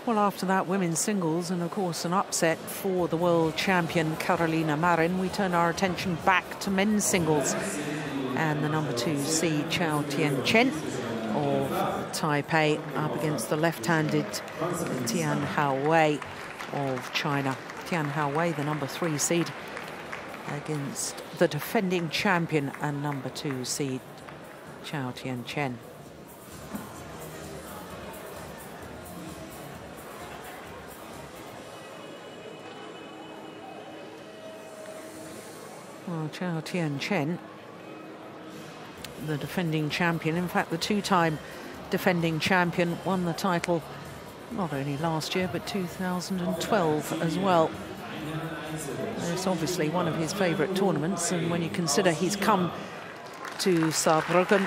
Well, after that women's singles and, of course, an upset for the world champion Carolina Marin, we turn our attention back to men's singles. And the number 2 seed Chou Tien Chen of Taipei up against the left-handed Tian Houwei of China. Tian Houwei, the number 3 seed, against the defending champion and number 2 seed Chou Tien Chen. Well, Chou Tien Chen, the defending champion, in fact the 2-time defending champion, won the title not only last year but 2012 as well. It's obviously one of his favourite tournaments, and when you consider he's come to Saarbrücken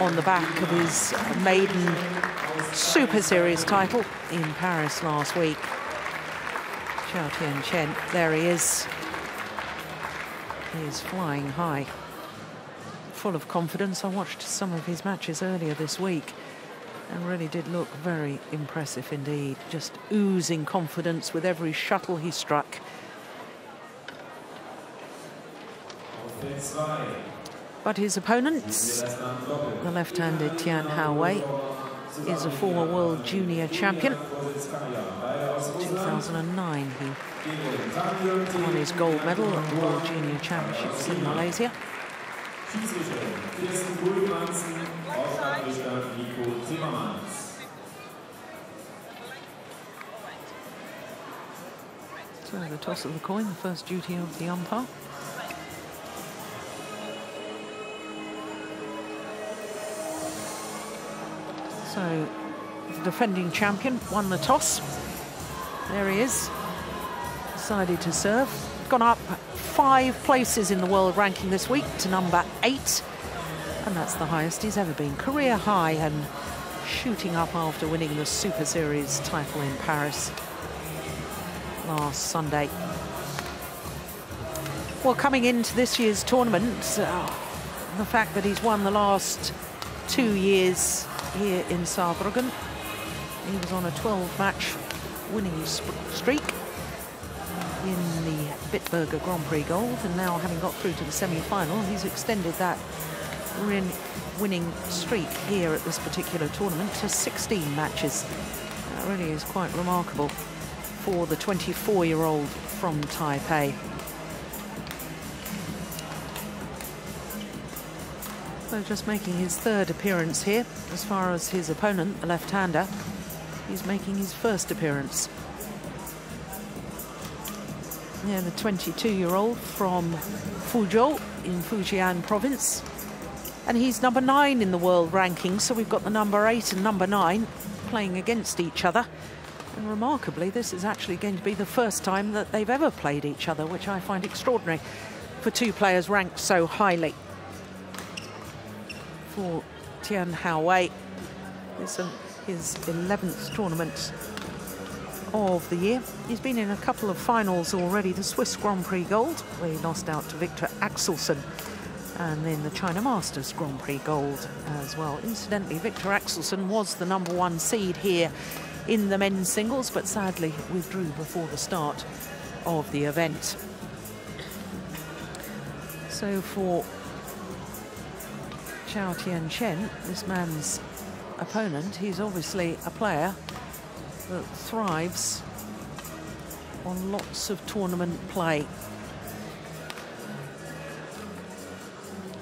on the back of his maiden Super Series title in Paris last week. Chou Tien Chen, there he is. He's flying high, full of confidence. I watched some of his matches earlier this week and really did look very impressive indeed. Just oozing confidence with every shuttle he struck. But his opponent, the left-handed Tian Houwei, is a former world junior champion. 2009 he won his gold medal at the World Junior Championships in Malaysia. So the toss of the coin, the first duty of the umpire. So the defending champion won the toss. There he is, decided to serve. Gone up 5 places in the world ranking this week to number 8. And that's the highest he's ever been. Career high, and shooting up after winning the Super Series title in Paris last Sunday. Well, coming into this year's tournament, the fact that he's won the last 2 years here in Saarbrücken. He was on a 12-match winning streak in the Bitburger Grand Prix Gold, and now having got through to the semi-final, he's extended that winning streak here at this particular tournament to 16 matches. That really is quite remarkable for the 24-year-old from Taipei. So just making his 3rd appearance here. As far as his opponent, the left-hander, he's making his 1st appearance. Yeah, the 22-year-old from Fuzhou in Fujian province. And he's number 9 in the world ranking, so we've got the number 8 and number 9 playing against each other. And remarkably, this is actually going to be the first time that they've ever played each other, which I find extraordinary for 2 players ranked so highly. For Tian Houwei, it's his 11th tournament of the year. He's been in a couple of finals already, the Swiss Grand Prix Gold, where he lost out to Victor Axelsen, and then the China Masters Grand Prix Gold as well. Incidentally, Victor Axelsen was the number 1 seed here in the men's singles, but sadly withdrew before the start of the event. So for Chou Tien Chen, this man's opponent, he's obviously a player that thrives on lots of tournament play.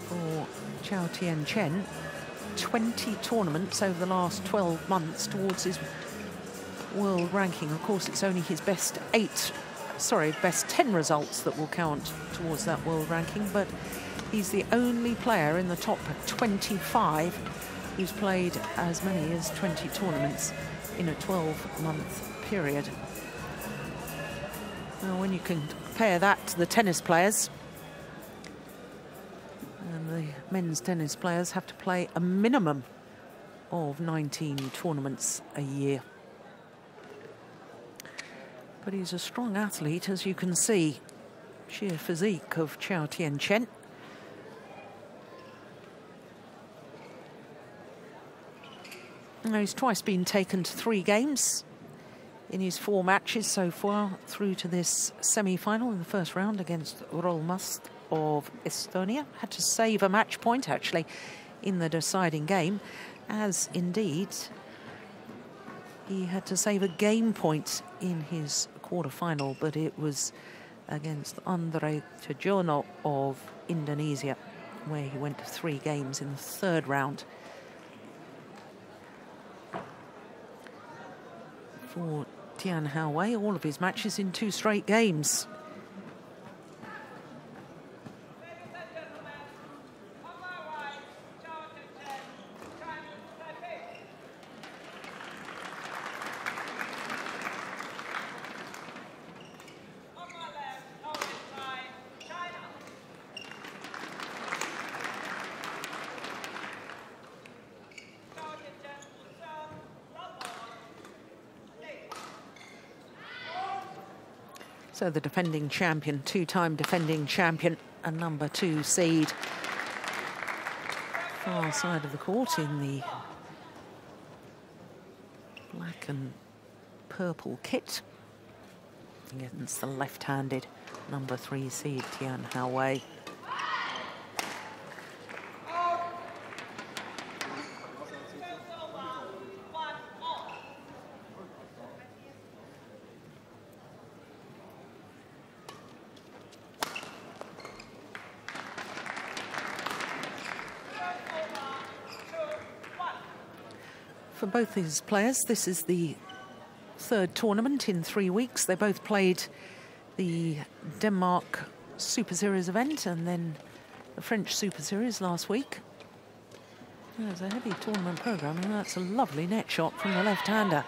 For Chou Tien Chen, 20 tournaments over the last 12 months towards his world ranking. Of course, it's only his best 10 results that will count towards that world ranking, but he's the only player in the top 25 who's played as many as 20 tournaments in a 12-month period. Now, when you compare that to the tennis players, and the men's tennis players have to play a minimum of 19 tournaments a year. But he's a strong athlete, as you can see. Sheer physique of Chou Tien Chen. Now, he's twice been taken to 3 games in his 4 matches so far through to this semi-final in the first round against Rolmast of Estonia. Had to save a match point, actually, in the deciding game, as indeed he had to save a game point in his quarter-final, but it was against Andre Tejono of Indonesia, where he went to 3 games in the 3rd round. For Tian Houwei, all of his matches in 2 straight games. So the defending champion, 2-time defending champion, a number 2 seed. Far side of the court in the black and purple kit against the left-handed number 3 seed, Tian Houwei. For both these players, this is the 3rd tournament in 3 weeks. They both played the Denmark Super Series event and then the French Super Series last week. There's a heavy tournament programme, and that's a lovely net shot from the left-hander.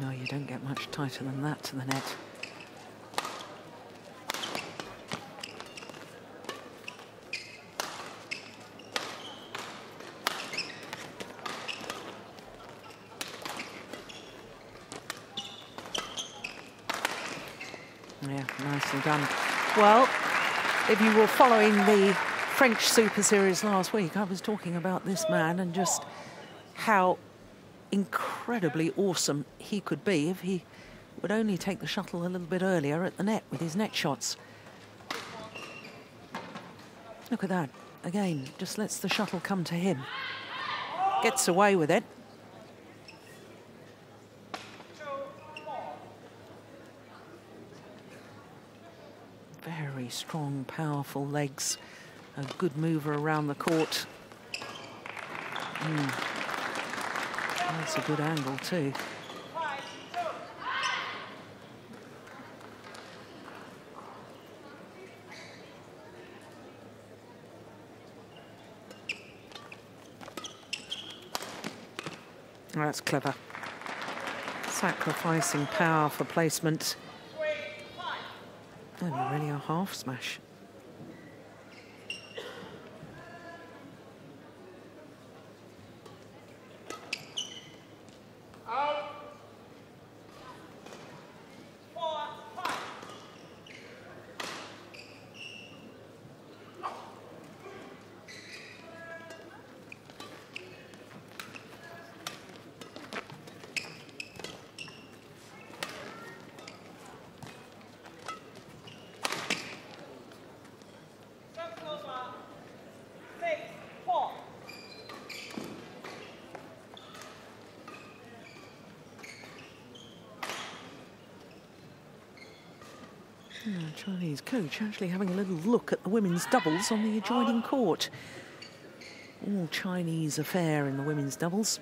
No, you don't get much tighter than that to the net. Yeah, nicely done. Well, if you were following the French Super Series last week, I was talking about this man and just how incredibly awesome he could be if he would only take the shuttle a little bit earlier at the net with his net shots. Look at that. Again, just lets the shuttle come to him. Gets away with it. Very strong, powerful legs. A good mover around the court. That's a good angle too. That's clever. Sacrificing power for placement. Only really a half smash. Chinese coach actually having a little look at the women's doubles on the adjoining court. All Chinese affair in the women's doubles.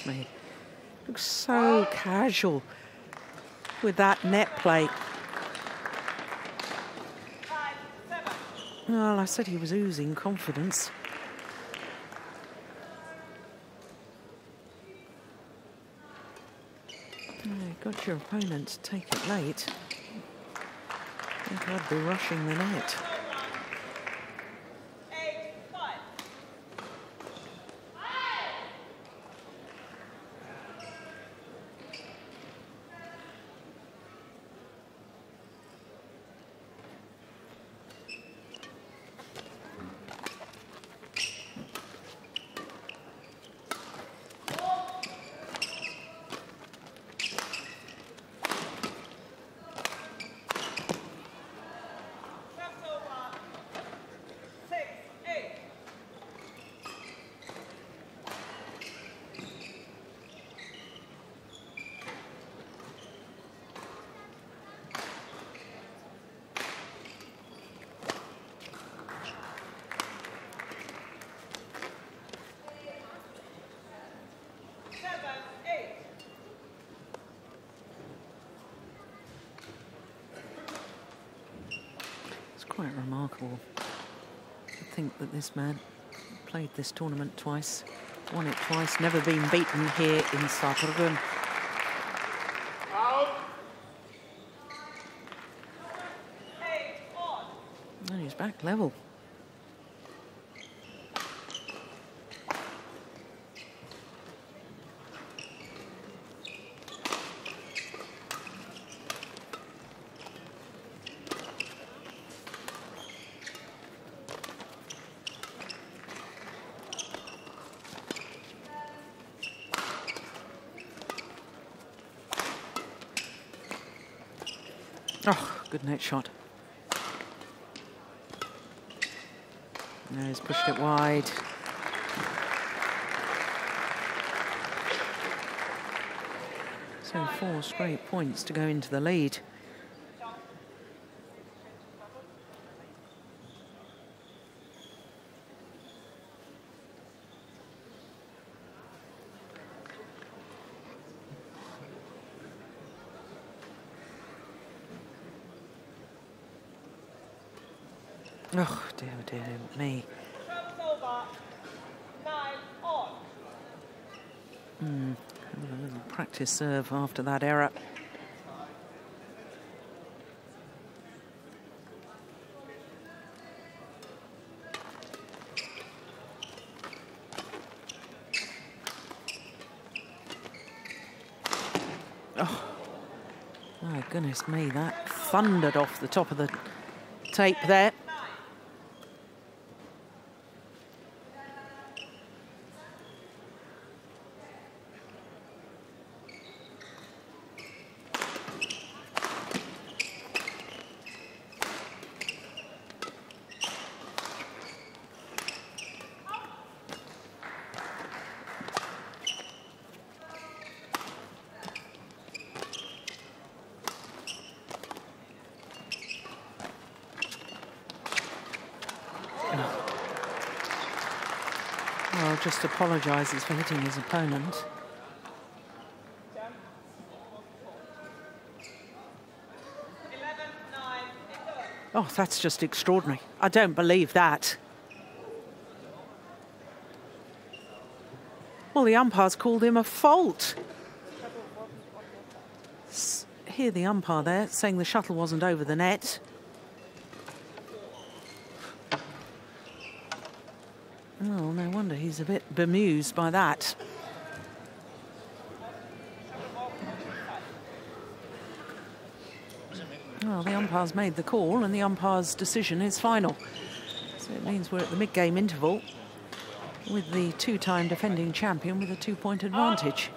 goodness me. Looks so casual with that net play. Well, I said he was oozing confidence. Got your opponent to take it late. I think I'd be rushing the net. Quite remarkable to think that this man played this tournament twice, won it twice, never been beaten here in Saarbrücken. And he's back level. Oh, good net shot. No, he's pushed it wide. So 4 straight points to go into the lead. Oh, dear, dear me. A little practice serve after that error. Oh, my goodness me, that thundered off the top of the tape there. Well, just apologises for hitting his opponent. Oh, that's just extraordinary. I don't believe that. Well, the umpire's called him a fault. Hear the umpire there saying the shuttle wasn't over the net. Well, no wonder he's a bit bemused by that. Well, the umpire's made the call and the umpire's decision is final. So it means we're at the mid-game interval with the 2-time defending champion with a 2-point advantage.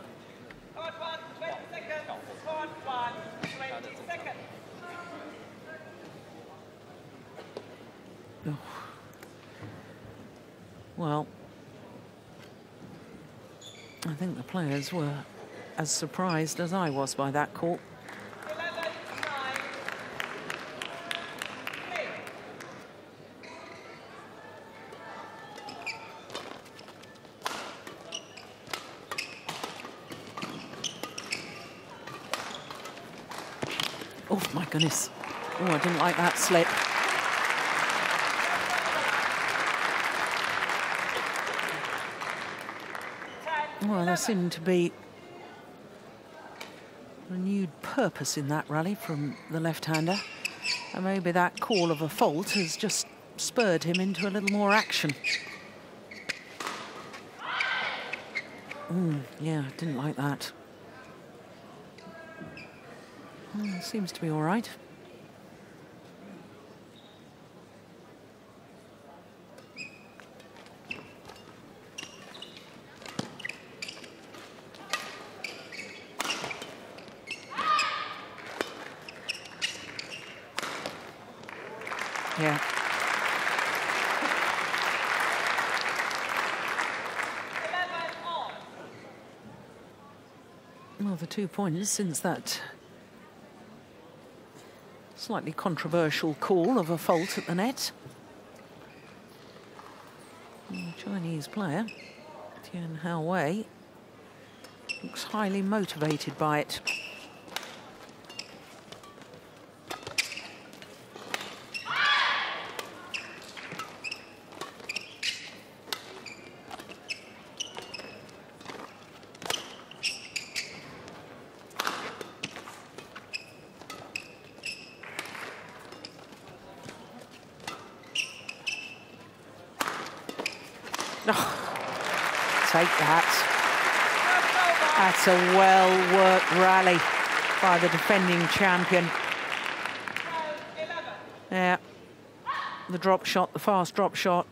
Oh. Well, I think the players were as surprised as I was by that call. Oh, my goodness. Oh, I didn't like that slip. Well, there seemed to be renewed purpose in that rally from the left-hander. And maybe that call of a fault has just spurred him into a little more action. Yeah, didn't like that. Seems to be all right. Yeah. Well, the 2 points since that slightly controversial call of a fault at the net. The Chinese player, Tian Houwei, looks highly motivated by it. Oh, take that. That's a well-worked rally by the defending champion. Yeah, the drop shot, the fast drop shot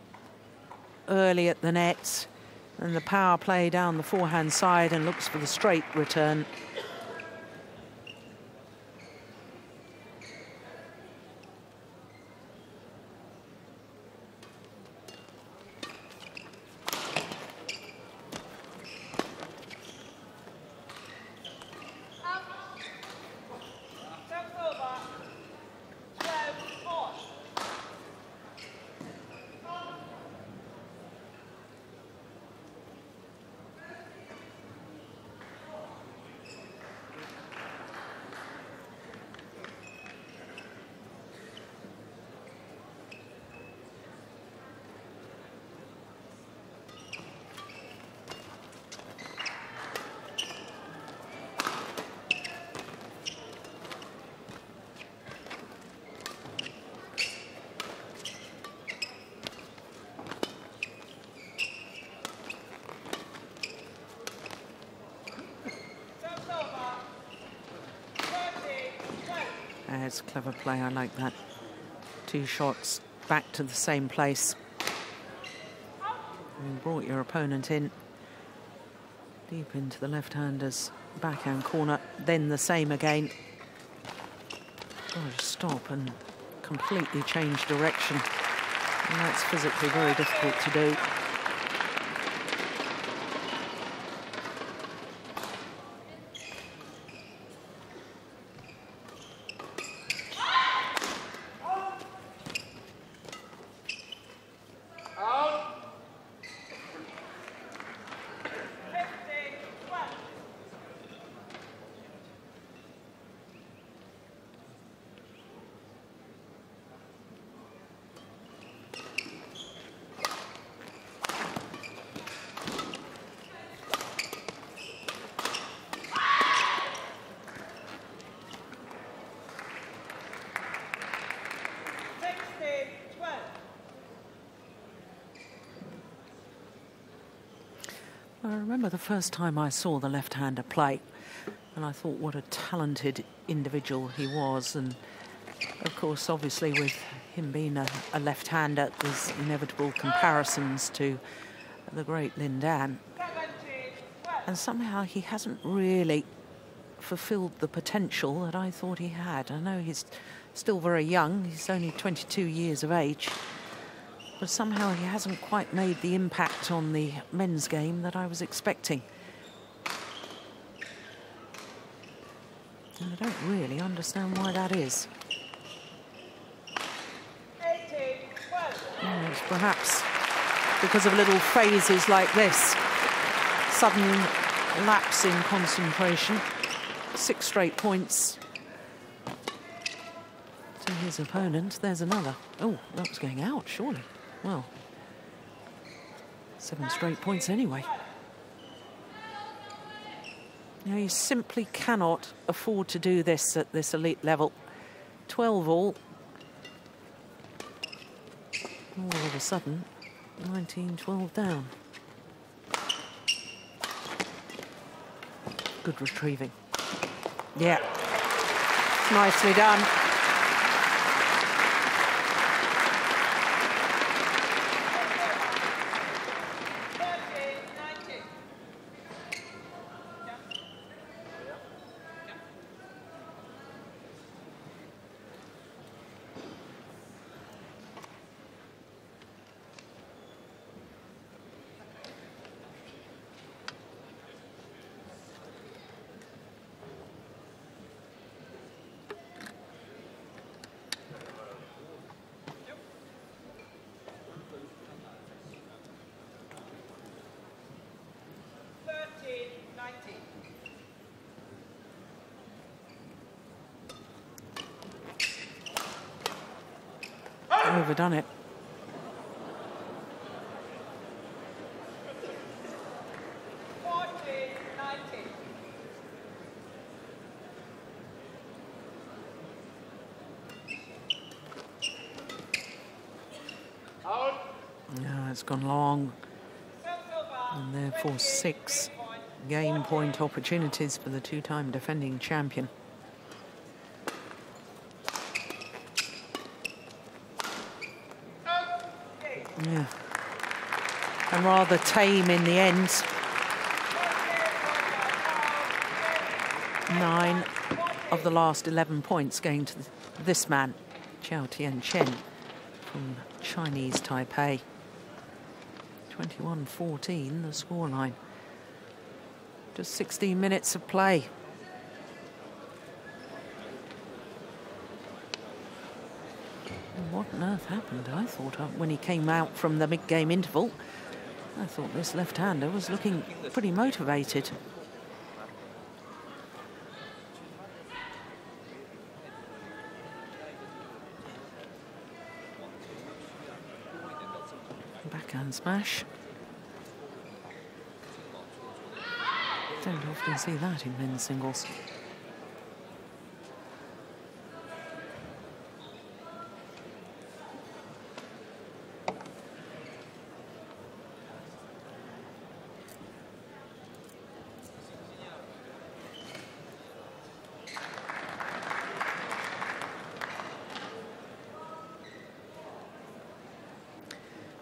early at the nets, and the power play down the forehand side and looks for the straight return. It's clever play, I like that. 2 shots back to the same place. And brought your opponent in deep into the left-hander's backhand corner, then the same again. Got to stop and completely change direction. And that's physically very difficult to do. I remember the first time I saw the left-hander play, and I thought what a talented individual he was. And of course, obviously, with him being a left-hander, there's inevitable comparisons to the great Lin Dan. And somehow he hasn't really fulfilled the potential that I thought he had. I know he's still very young, he's only 22 years of age, but somehow he hasn't quite made the impact on the men's game that I was expecting. And I don't really understand why that is. It's perhaps because of little phases like this. Sudden lapse in concentration. 6 straight points to his opponent. There's another. Oh, that was going out, surely. Well, 7 straight points anyway. Now, you simply cannot afford to do this at this elite level. 12 all. All of a sudden, 19-12 down. Good retrieving. Yeah. Nicely done. Overdone it. Yeah, it's gone long. And therefore 6 game point opportunities for the two-time defending champion. Yeah. And rather tame in the end. 9 of the last 11 points going to this man, Chou Tien Chen from Chinese Taipei. 21-14, the scoreline. Just 16 minutes of play. What on earth happened? I thought when he came out from the mid-game interval, I thought this left-hander was looking pretty motivated. Backhand smash. Don't often see that in men's singles.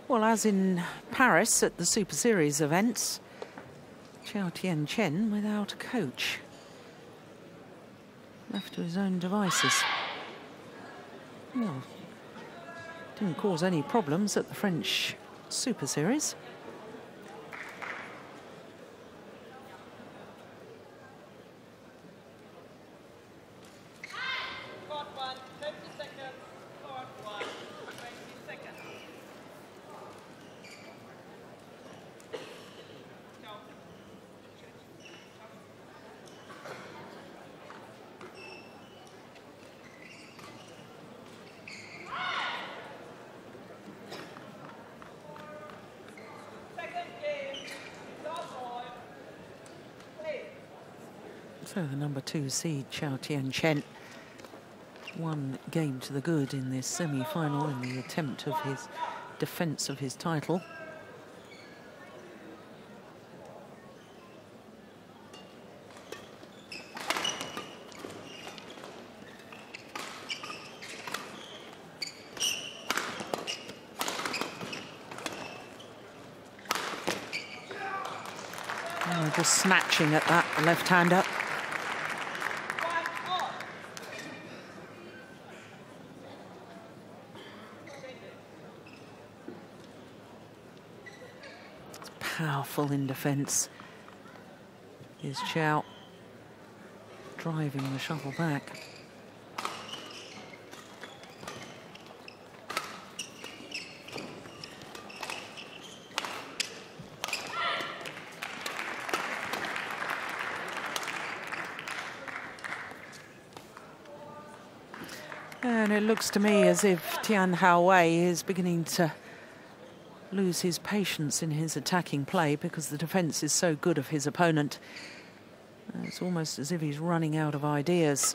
Well, as in Paris at the Super Series events, Chou Tien Chen without a coach. Left to his own devices. Well, didn't cause any problems at the French Super Series. So the number 2 seed, Chou Tien Chen, 1 game to the good in this semi-final in the attempt of his defence of his title. Oh, just snatching at that left-hander. Powerful in defence is Chou, driving the shuttle back. And it looks to me as if Tian Houwei is beginning to lose his patience in his attacking play because the defence is so good of his opponent. It's almost as if he's running out of ideas.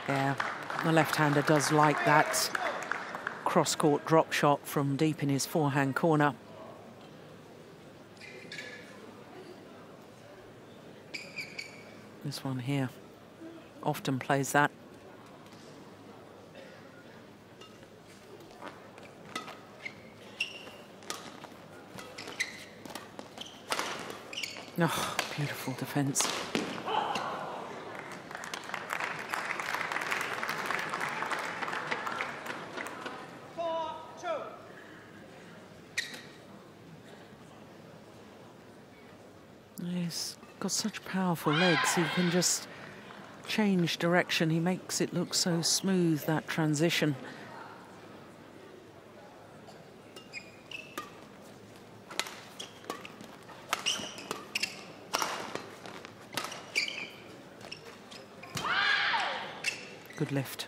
Yeah, the left-hander does like that cross-court drop shot from deep in his forehand corner. This one here often plays that. Oh, beautiful defence. He's got such powerful legs, he can just change direction. He makes it look so smooth, that transition. Good lift.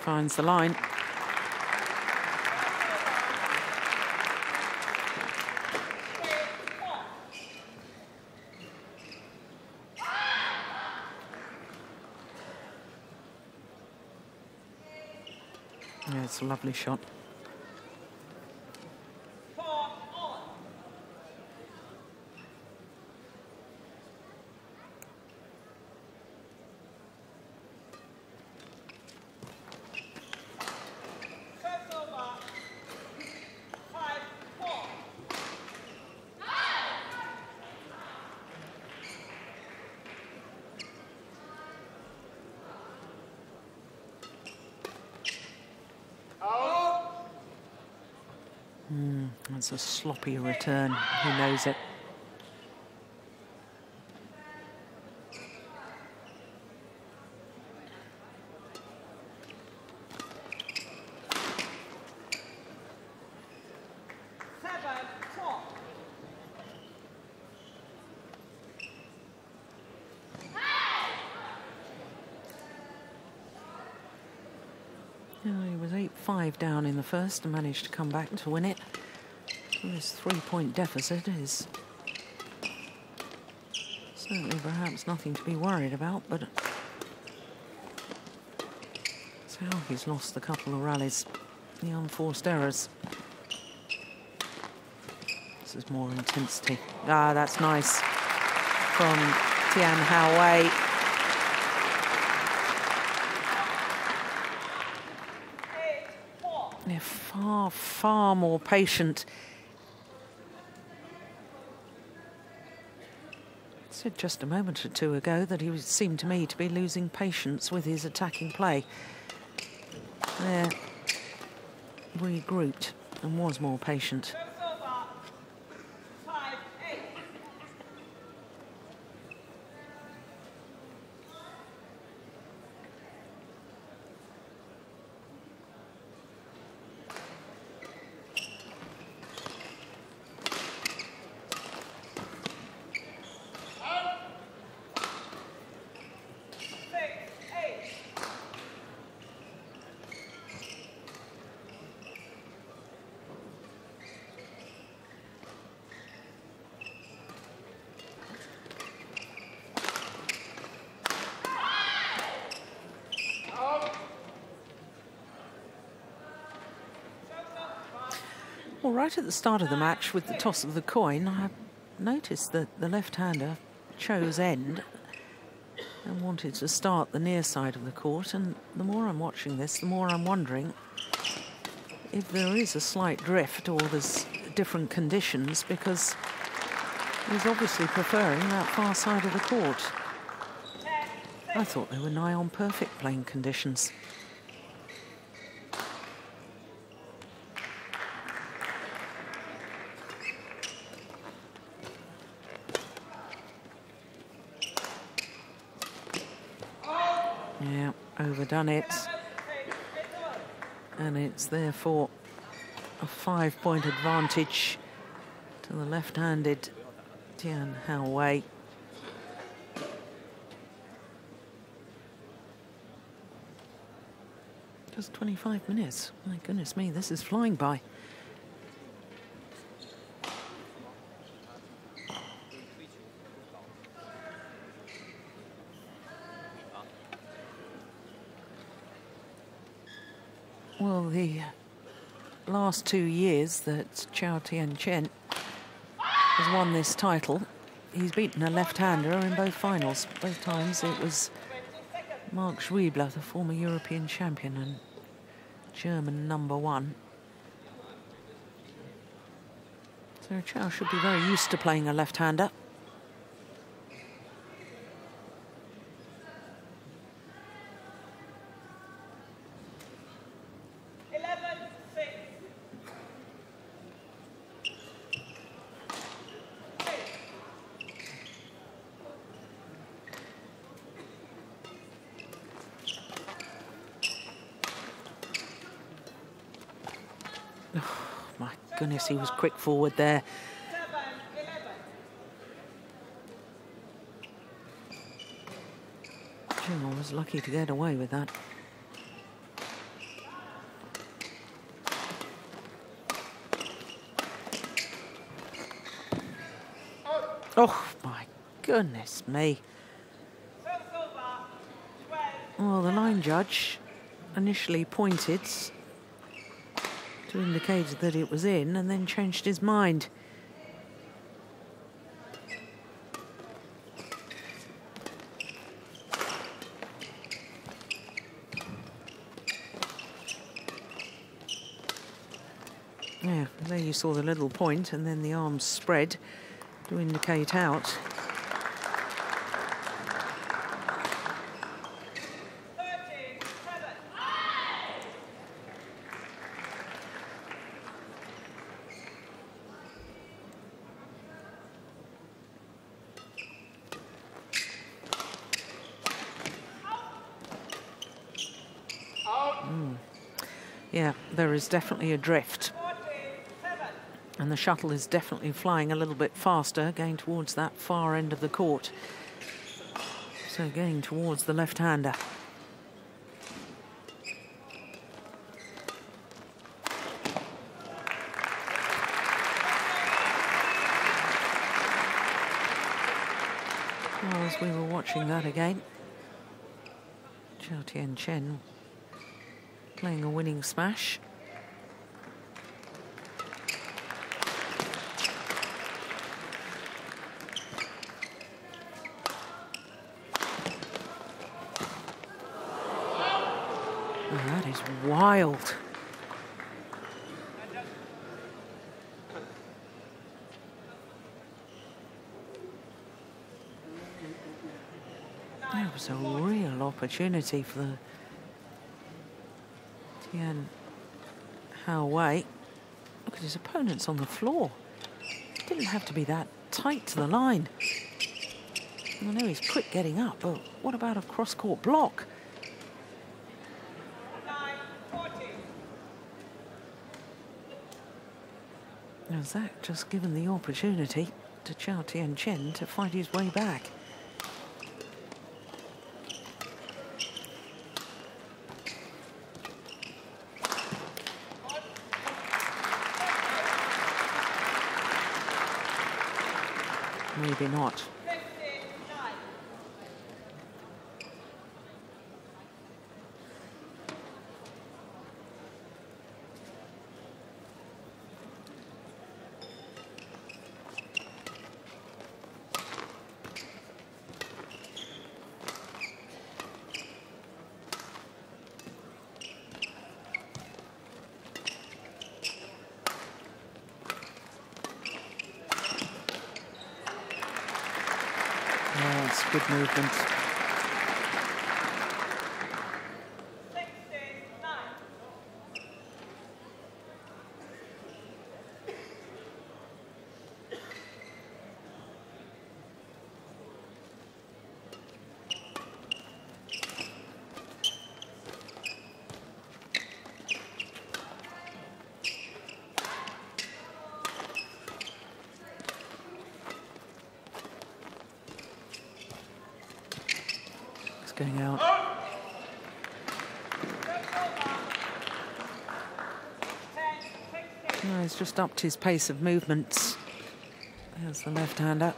Finds the line. Yeah, it's a lovely shot. That's a sloppy return. He knows it. He was 8-5 down in the first and managed to come back to win it. This 3-point deficit is certainly perhaps nothing to be worried about, but it's how he's lost a couple of rallies, the unforced errors. This is more intensity. Ah, that's nice from Tian Houwei. They're far, far more patient. I said just a moment or two ago that he seemed to me to be losing patience with his attacking play. There, regrouped and was more patient. Well, right at the start of the match, with the toss of the coin, I noticed that the left-hander, Chou's end, and wanted to start the near side of the court. And the more I'm watching this, the more I'm wondering if there is a slight drift or there's different conditions, because he's obviously preferring that far side of the court. I thought they were nigh on perfect playing conditions. Yeah, overdone it. And it's therefore a 5-point advantage to the left-handed Tian Houwei. Just 25 minutes. My goodness me, this is flying by. Well, the last 2 years that Chou Tien Chen has won this title, he's beaten a left-hander in both finals. Both times it was Marc Schwiebler, the former European champion and German #1. So Chou should be very used to playing a left-hander. My goodness, he was quick forward there. Jim was lucky to get away with that. Oh, my goodness me. Well, the line judge initially pointed to indicate that it was in, and then changed his mind. Yeah, there you saw the little point, and then the arms spread to indicate out. Yeah, there is definitely a drift. And the shuttle is definitely flying a little bit faster, going towards that far end of the court. So going towards the left-hander. Well, as we were watching that again, Chou Tien Chen playing a winning smash. Oh, that is wild. That was a real opportunity for the Tian Houwei. Look at his opponents on the floor. It didn't have to be that tight to the line. I know he's quick getting up, but what about a cross-court block? Has that just given the opportunity to Chou Tien Chen to fight his way back? Maybe not. Yeah, it's good movement. Going out. No, he's just upped his pace of movements. There's the left-hander.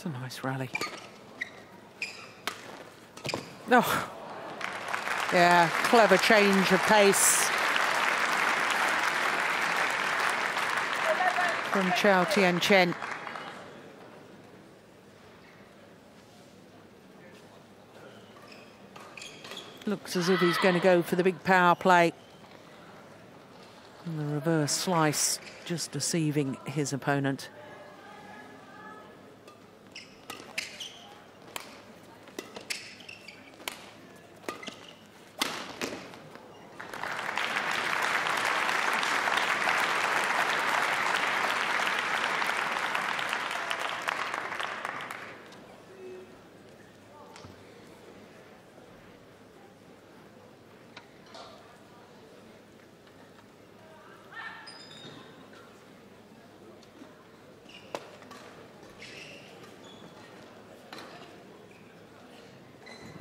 A nice rally. Oh, yeah, clever change of pace from Chou Tien Chen. Looks as if he's going to go for the big power play. And the reverse slice, just deceiving his opponent.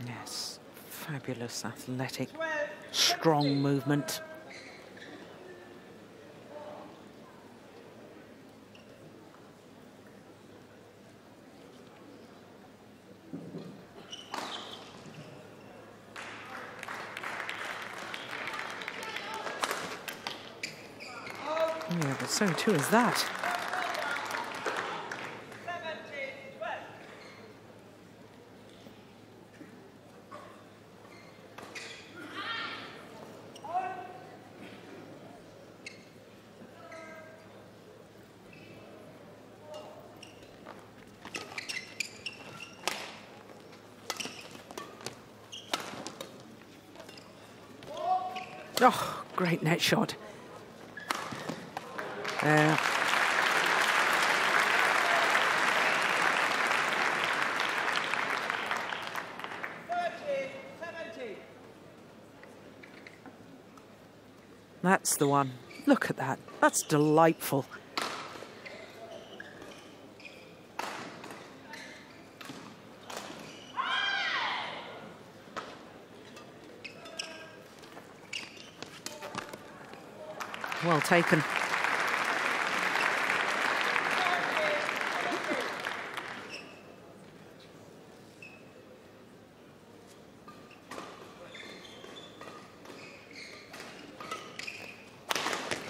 Yes, fabulous, athletic, strong movement. Yeah, but so too is that. Oh, great net shot. Yeah. That's the one. Look at that. That's delightful. Well taken.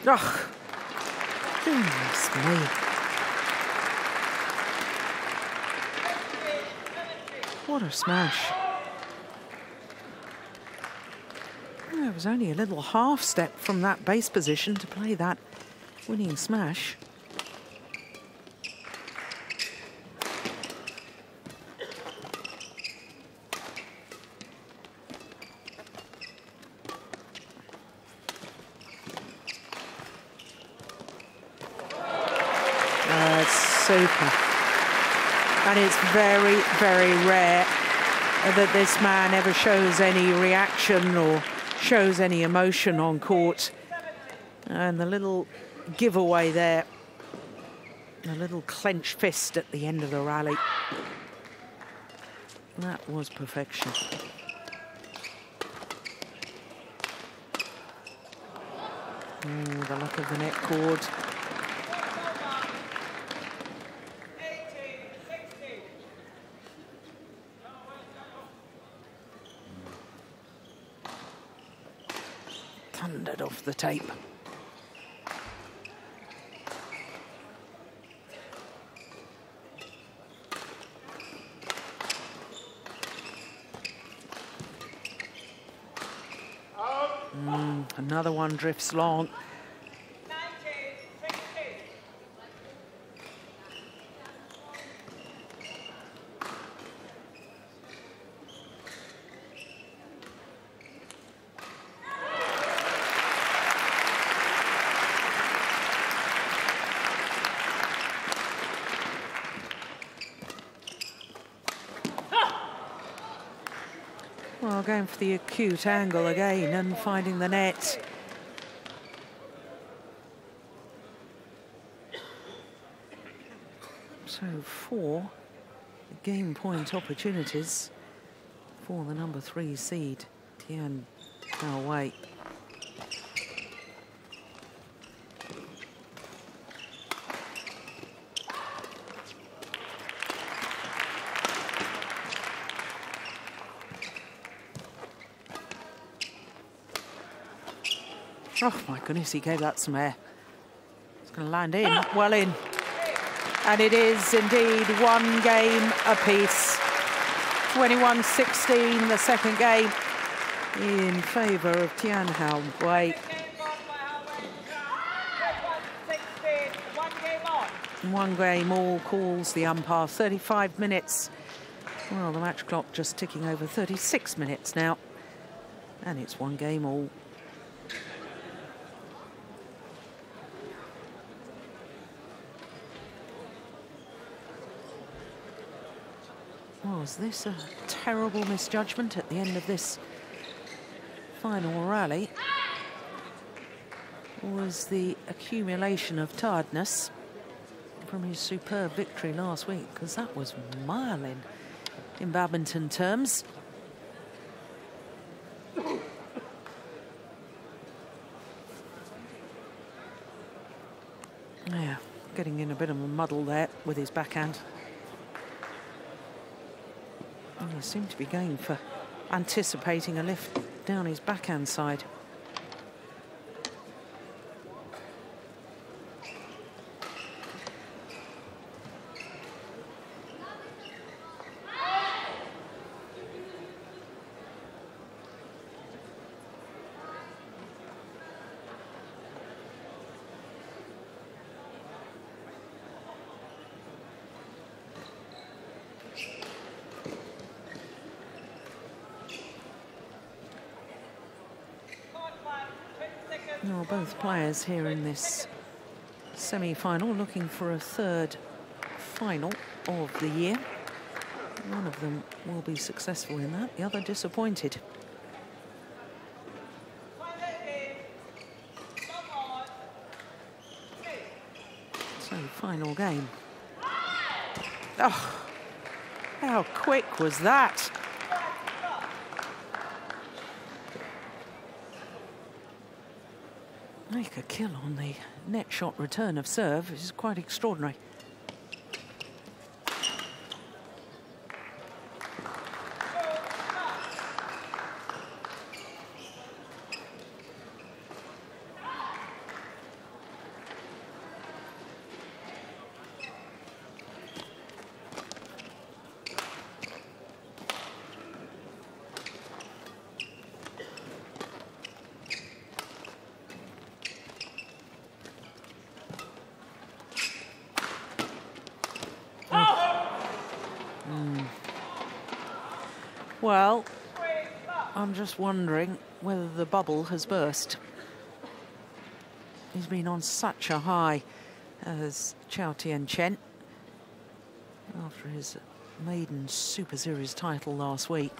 Oh, goodness me. What a smash. It was only a little half step from that base position to play that winning smash. It's super. And it's very, very rare that this man ever shows any reaction or shows any emotion on court. And the little giveaway there, a little clenched fist at the end of the rally. That was perfection. The luck of the net cord. thundered off the tape. Another one drifts long. Well, going for the acute angle again and finding the net. So 4 game point opportunities for the number 3 seed, Tian Houwei. Oh my goodness, he gave that some air. It's going to land in, well in. And it is indeed 1 game apiece. 21-16, the second game in favour of Tian Houwei. 1 game all, calls the umpire. 35 minutes. Well, the match clock just ticking over 36 minutes now. And it's 1 game all. Was this a terrible misjudgment at the end of this final rally? Or was the accumulation of tiredness from his superb victory last week? Because that was mild in badminton terms. Yeah, getting in a bit of a muddle there with his backhand. He seemed to be going for anticipating a lift down his backhand side. Well, both players here in this semi-final looking for a 3rd final of the year. One of them will be successful in that, the other disappointed. So, final game. Oh, how quick was that? Make a kill on the net shot return of serve is quite extraordinary. Well, I'm just wondering whether the bubble has burst. He's been on such a high as Chou Tien Chen after his maiden Super Series title last week.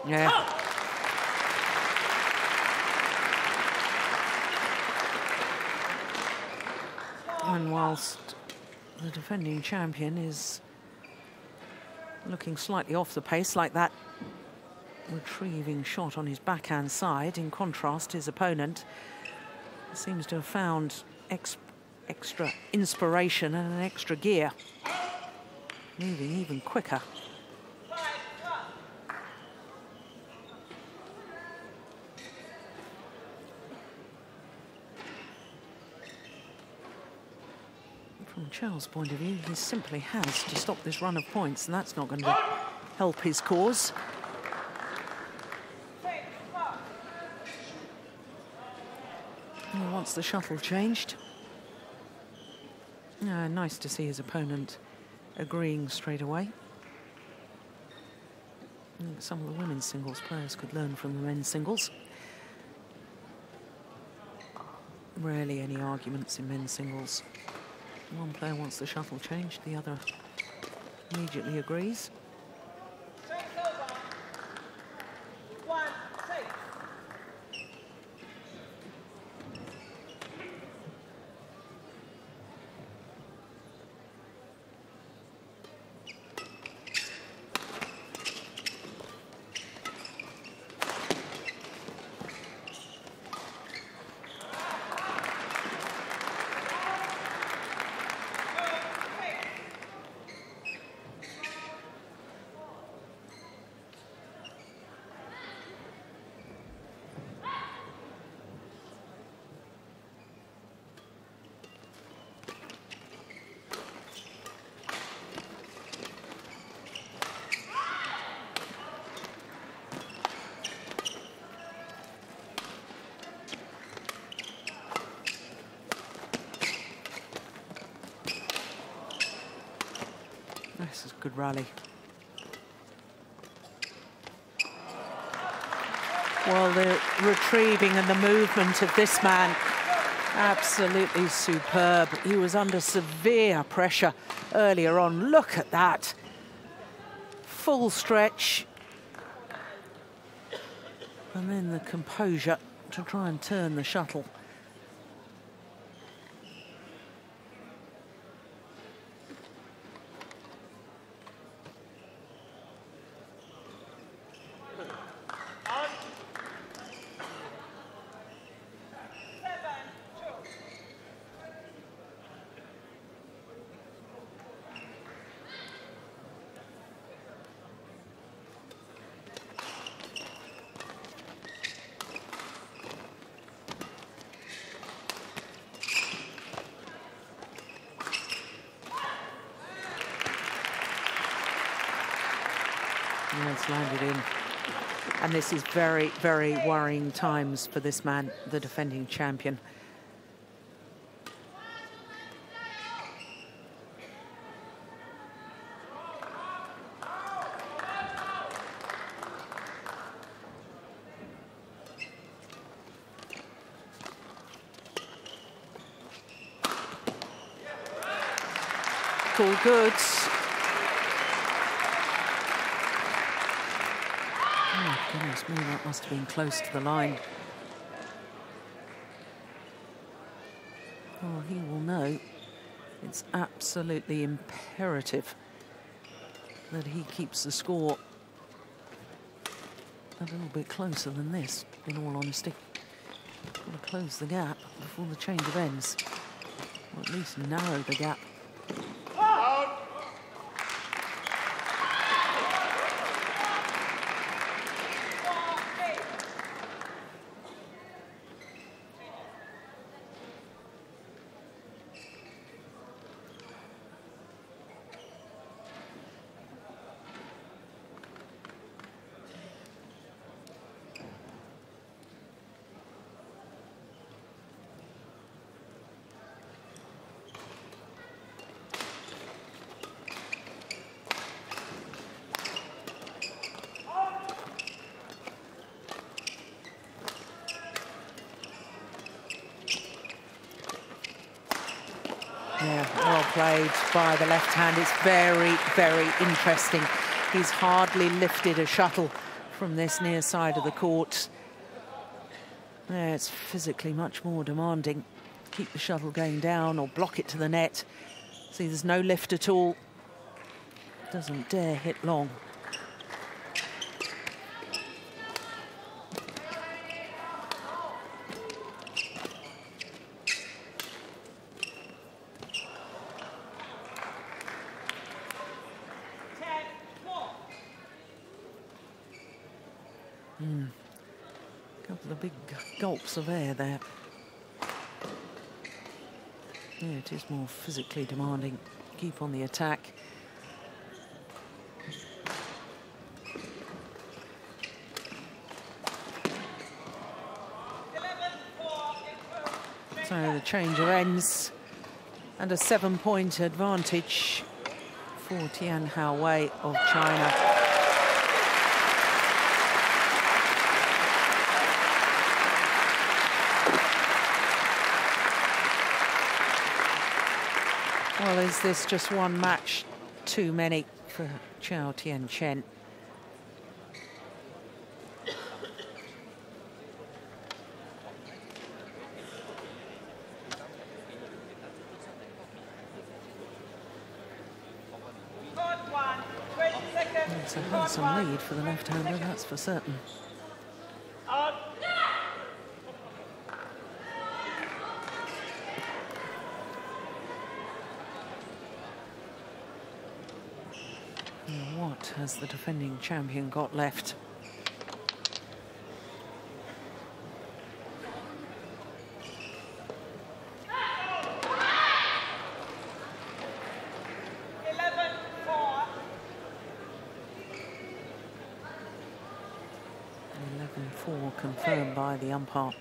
Yeah. And whilst the defending champion is looking slightly off the pace, like that retrieving shot on his backhand side. In contrast, his opponent seems to have found extra inspiration and an extra gear, moving even quicker. From Chou's point of view, he simply has to stop this run of points, and that's not going to help his cause. He wants the shuttle changed. Nice to see his opponent agreeing straight away. I think some of the women's singles players could learn from the men's singles. Rarely any arguments in men's singles. One player wants the shuttle changed, the other immediately agrees. This is a good rally. Well, the retrieving and the movement of this man, absolutely superb. He was under severe pressure earlier on. Look at that. Full stretch. And then the composure to try and turn the shuttle. Yeah, it's landed in. And this is very, very worrying times for this man, the defending champion. All good. Oh, goodness me, that must have been close to the line. Oh, he will know. It's absolutely imperative that he keeps the score a little bit closer than this, in all honesty. Got to close the gap before the change of ends, or at least narrow the gap. Yeah, well played by the left hand. It's very, very interesting. He's hardly lifted a shuttle from this near side of the court. Yeah, it's physically much more demanding. Keep the shuttle going down or block it to the net. See, there's no lift at all. Doesn't dare hit long. Couple of big gulps of air there. Yeah, it is more physically demanding. Keep on the attack. So the change of ends and a 7-point advantage for Tian Houwei of China. Well, is this just one match too many for Chou Tien Chen? It's a handsome lead for the left-hander, that's for certain. What has the defending champion got left? Confirmed by the umpire.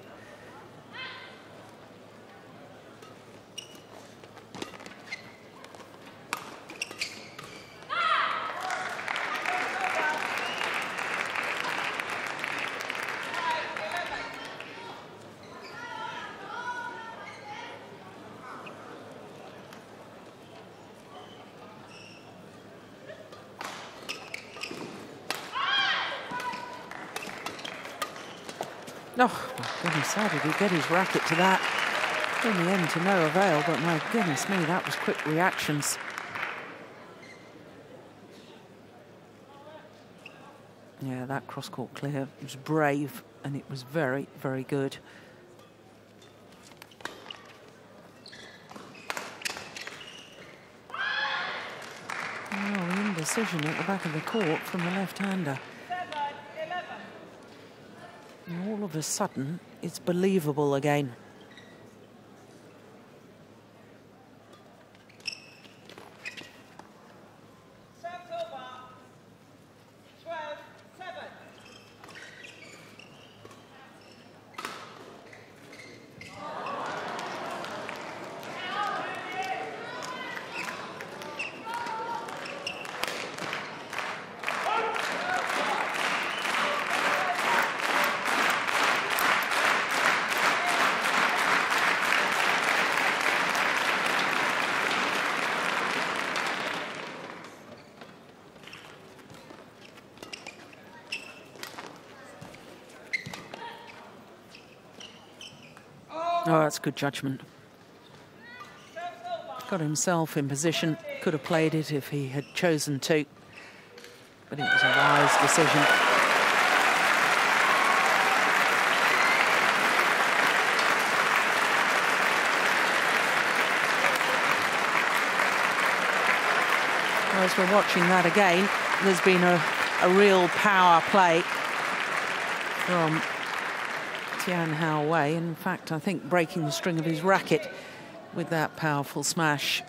Oh, my goodness, how did he get his racket to that? In the end, to no avail, but my goodness me, that was quick reactions. Yeah, that cross-court clear was brave, and it was very, very good. Oh, the indecision at the back of the court from the left-hander. And all of a sudden, it's believable again. Oh, that's good judgment. Got himself in position. Could have played it if he had chosen to. But it was a wise decision. Well, as we're watching that again, there's been a real power play from Tian Houwei. In fact, I think breaking the string of his racket with that powerful smash.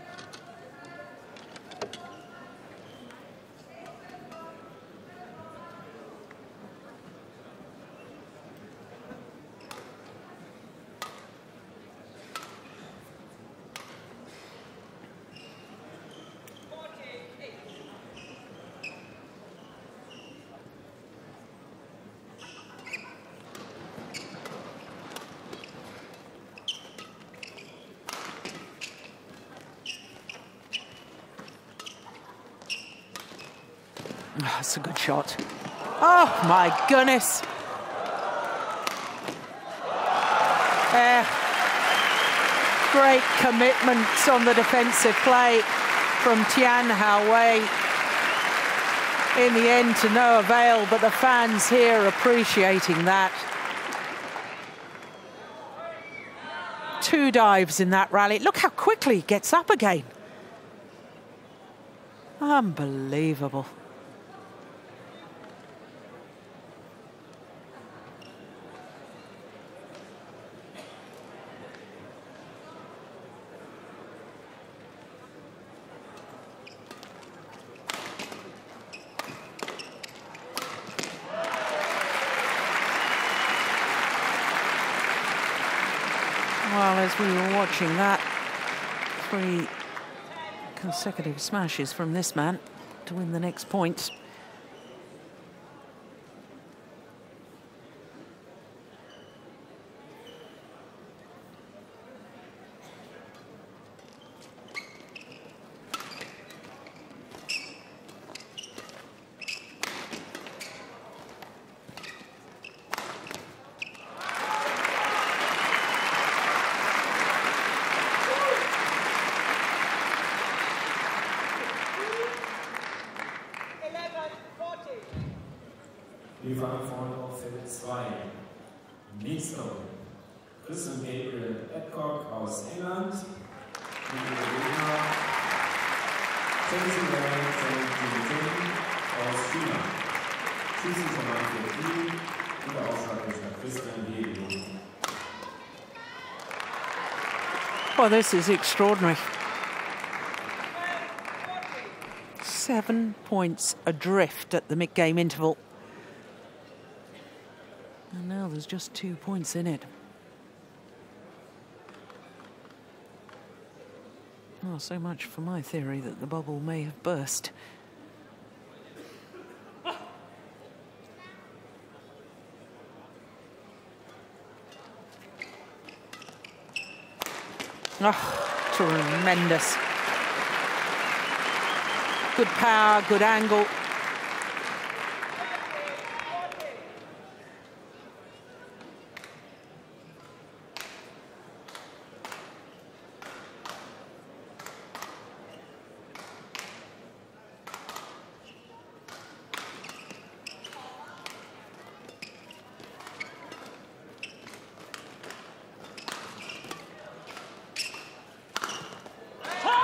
That's a good shot. Oh, my goodness. Great commitment on the defensive play from Tian Houwei. In the end, to no avail, but the fans here appreciating that. 2 dives in that rally. Look how quickly he gets up again. Unbelievable. Well, as we were watching that, 3 consecutive smashes from this man to win the next point. Wir fangen vorne auf Feld 2. Nächster Chris und Gabriel Adcock aus England. Und ihre Gegner Chou Tien Chen aus China. Schießen von Manfred Lee und der Aufschlag ist nach Christian Houwei. Well, this is extraordinary. 7 points adrift at the mid-game interval. And now there's just 2 points in it. Well, so much for my theory that the bubble may have burst. Oh, tremendous. Good power, good angle.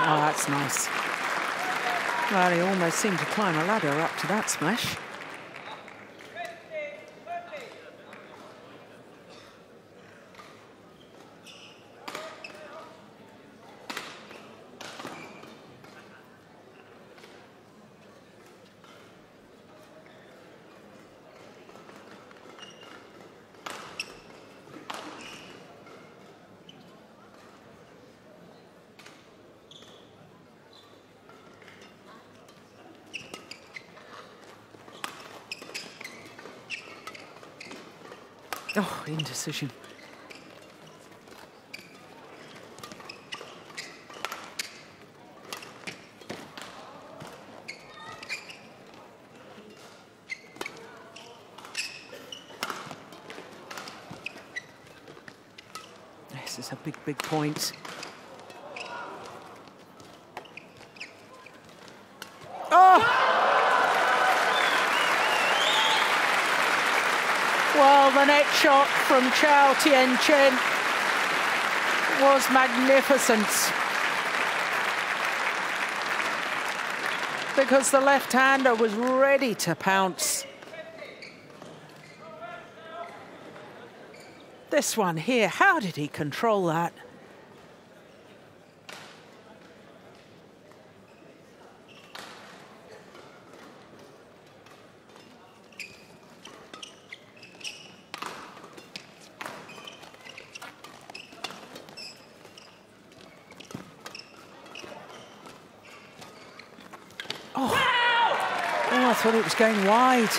Oh, that's nice. Well, he almost seemed to climb a ladder up to that smash. Oh, indecision. This is a big, big point. Oh! Well, the net shot from Chou Tien Chen was magnificent, because the left-hander was ready to pounce. This one here, how did he control that? Oh, I thought it was going wide.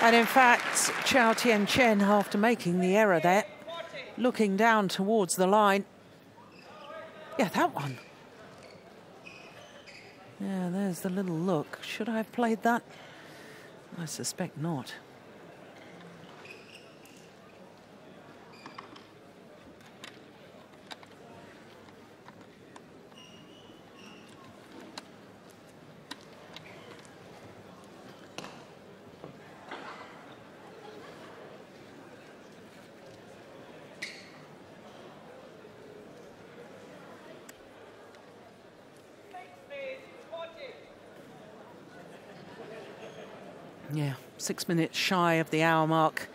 And in fact, Chou Tien Chen, after making the error there, looking down towards the line. Yeah, that one. Yeah, there's the little look. Should I have played that? I suspect not. Yeah, 6 minutes shy of the hour mark.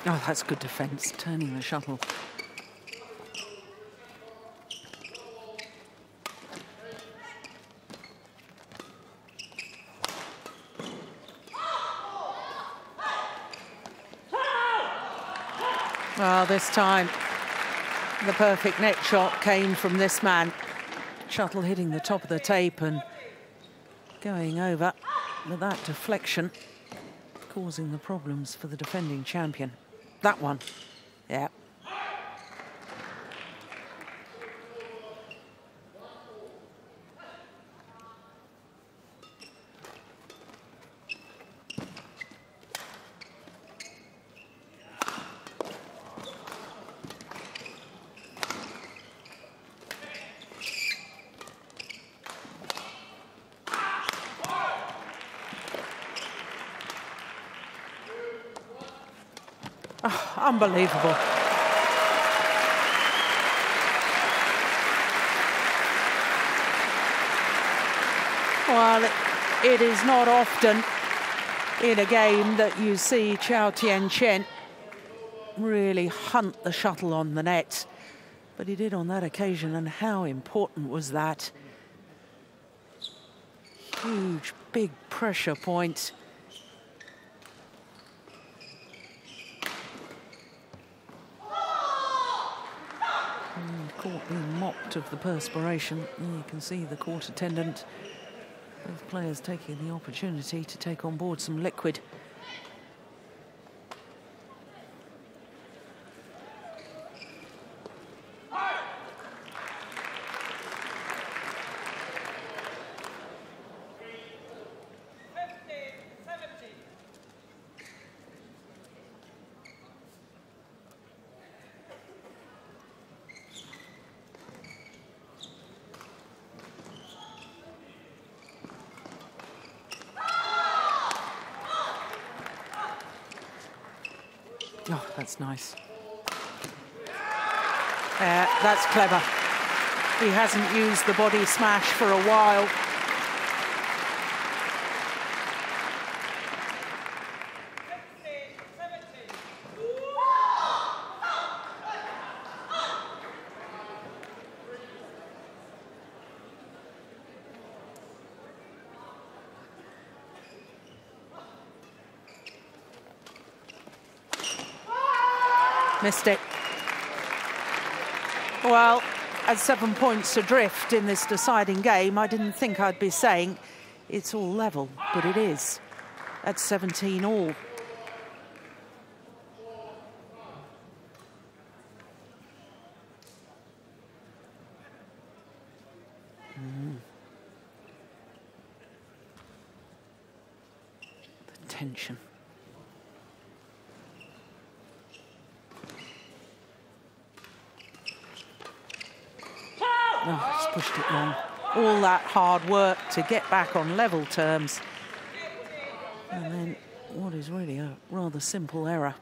Oh, that's good defence, turning the shuttle. Well, this time the perfect net shot came from this man. Shuttle hitting the top of the tape and going over with that deflection, causing the problems for the defending champion. That one, yeah. Oh, unbelievable. Well, it is not often in a game that you see Chou Tien Chen really hunt the shuttle on the net, but he did on that occasion, and how important was that? Huge, big pressure point. Court being mopped of the perspiration. You can see the court attendant, both players taking the opportunity to take on board some liquid. Oh, that's nice. That's clever. He hasn't used the body smash for a while. Missed it. Well, at 7 points adrift in this deciding game, I didn't think I'd be saying it's all level, but it is at 17 all. The tension. Oh, he's pushed it long. All that hard work to get back on level terms. And then what is really a rather simple error.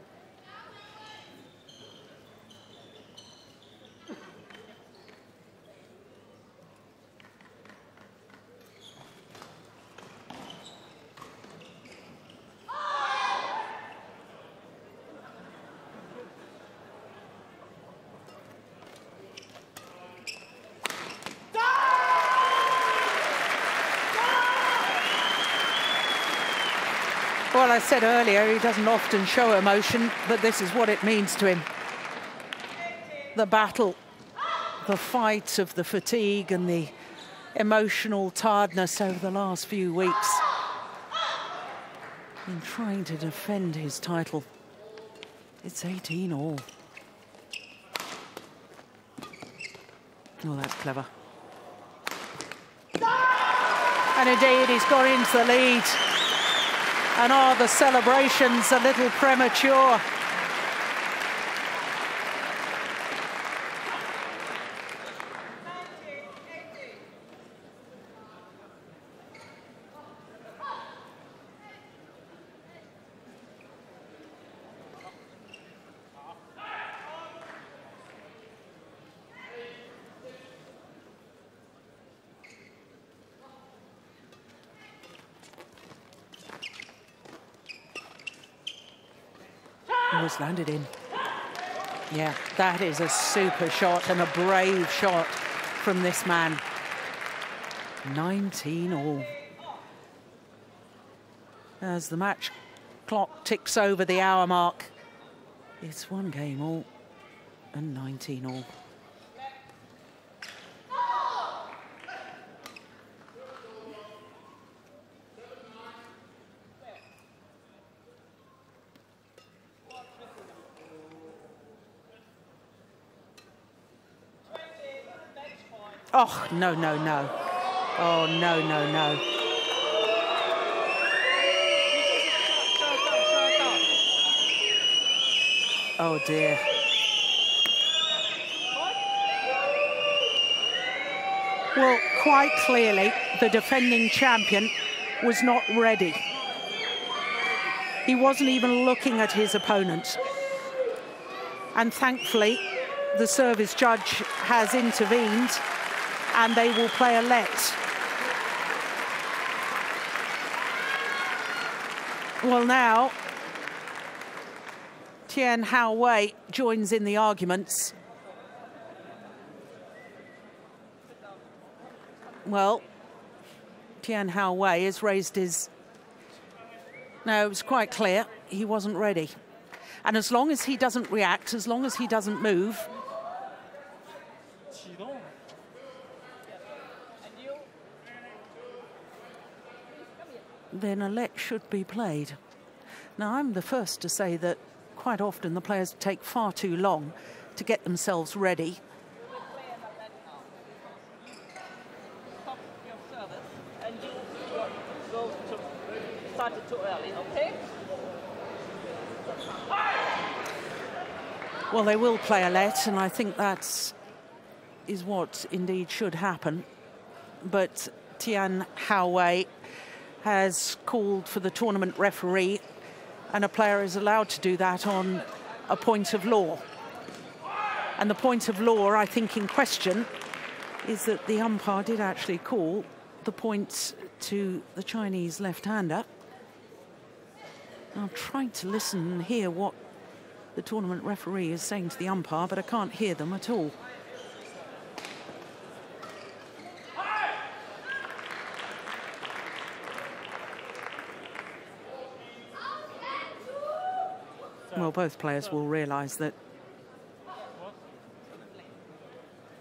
Well, I said earlier, he doesn't often show emotion, but this is what it means to him. The battle, the fight of the fatigue and the emotional tiredness over the last few weeks in trying to defend his title. It's 18 all. Oh, that's clever. And indeed, he's got into the lead. And are the celebrations a little premature? Was landed in. Yeah, that is a super shot and a brave shot from this man. 19-all. As the match clock ticks over the hour mark, it's 1 game all and 19-all. Oh, no, no, no. Oh, no, no, no. Oh, dear. Well, quite clearly, the defending champion was not ready. He wasn't even looking at his opponent. And thankfully, the service judge has intervened, and they will play a let. Well, now, Tian Houwei joins in the arguments. Well, Tian Houwei has raised his... No, it was quite clear he wasn't ready. And as long as he doesn't react, as long as he doesn't move, then a let should be played. Now, I'm the first to say that quite often the players take far too long to get themselves ready. Stop your service and you go to start it too early, okay? Well, they will play a let, and I think that is what indeed should happen. But Tian Houwei has called for the tournament referee, and a player is allowed to do that on a point of law. And the point of law, I think, in question is that the umpire did actually call the point to the Chinese left-hander. I'm trying to listen and hear what the tournament referee is saying to the umpire, but I can't hear them at all. Well, both players will realise that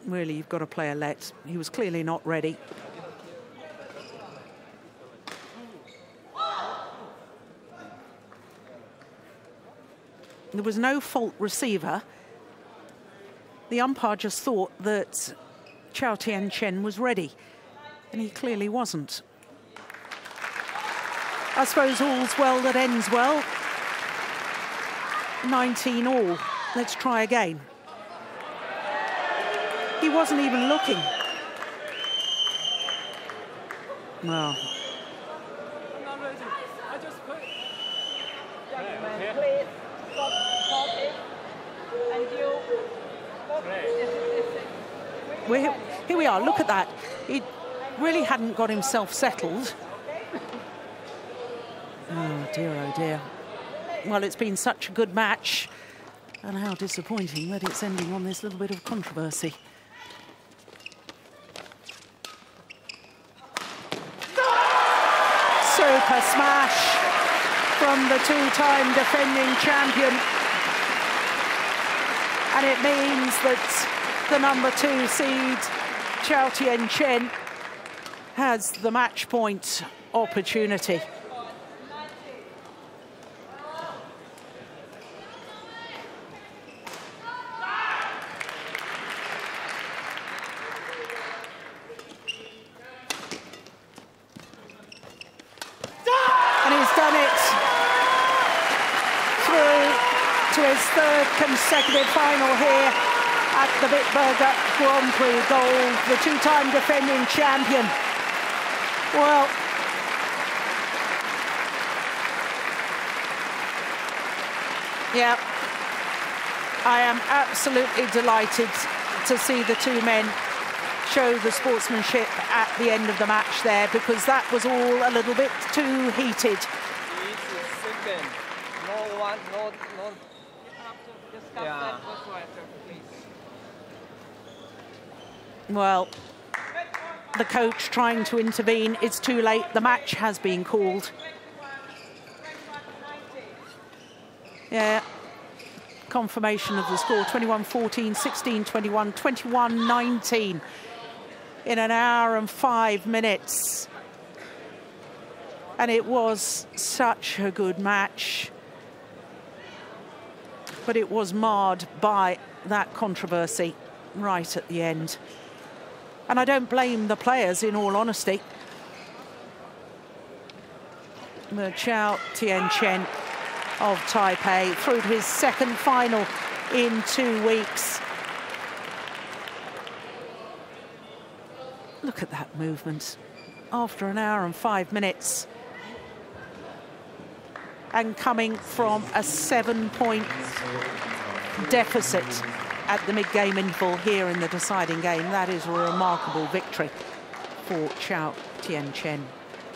really you've got to play a let. He was clearly not ready. There was no fault receiver. The umpire just thought that Chou Tien Chen was ready, and he clearly wasn't. I suppose all's well that ends well. 19-all. Let's try again. He wasn't even looking. Well. Here we are, look at that. He really hadn't got himself settled. Oh dear. Well, it's been such a good match, and how disappointing that it's ending on this little bit of controversy. Super smash from the two-time defending champion. And it means that the number 2 seed, Chou Tien Chen, has the match point opportunity. his third consecutive final here at the Bitburger Grand Prix Gold, the two-time defending champion. Well, yeah, I am absolutely delighted to see the two men show the sportsmanship at the end of the match there, because that was all a little bit too heated. Second. No one, no. You have to discuss Yeah. that with Walter, please. Well, the coach trying to intervene. It's too late. The match has been called. Yeah. Confirmation of the score, 21-14, 16-21, 21-19 in an hour and 5 minutes. And it was such a good match. But it was marred by that controversy right at the end. And I don't blame the players, in all honesty. The Chou Tien Chen of Taipei through to his second final in 2 weeks. Look at that movement after an hour and 5 minutes. And coming from a 7-point deficit at the mid-game interval here in the deciding game. That is a remarkable victory for Chou Tien Chen.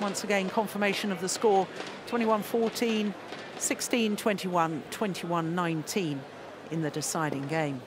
Once again, confirmation of the score, 21-14, 16-21, 21-19 in the deciding game.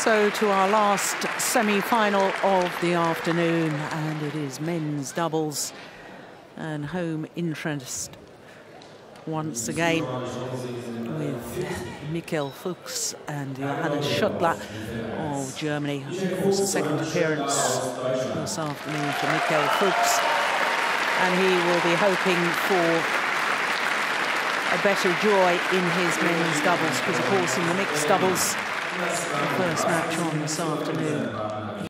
So to our last semi-final of the afternoon, and it is men's doubles and home interest once again with Michael Fuchs and Johannes Schottler of Germany. Of course, the second appearance this afternoon for Michael Fuchs, and he will be hoping for a better joy in his men's doubles, because of course in the mixed doubles, the first match on this afternoon,